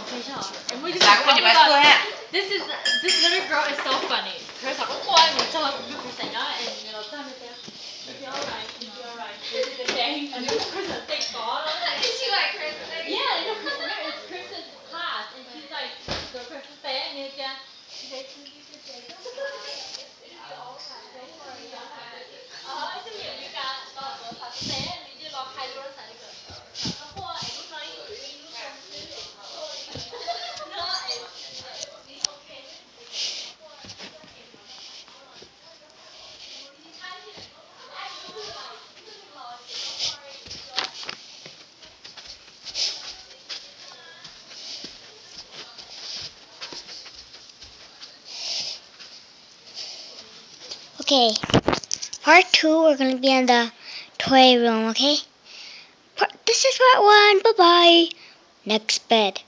This little girl is so funny. Her is like, oh, I'm going to and you'll be alright, you'll be alright. This is the day. And this Christmas thing gone. Is she like Christmas? Yeah, it's Christmas class. And she's like, the Christmas day, and you can. She says, don't worry, it's you. You got Okay, part 2, we're going to be in the toy room, okay? This is part 1, bye-bye. Next bed.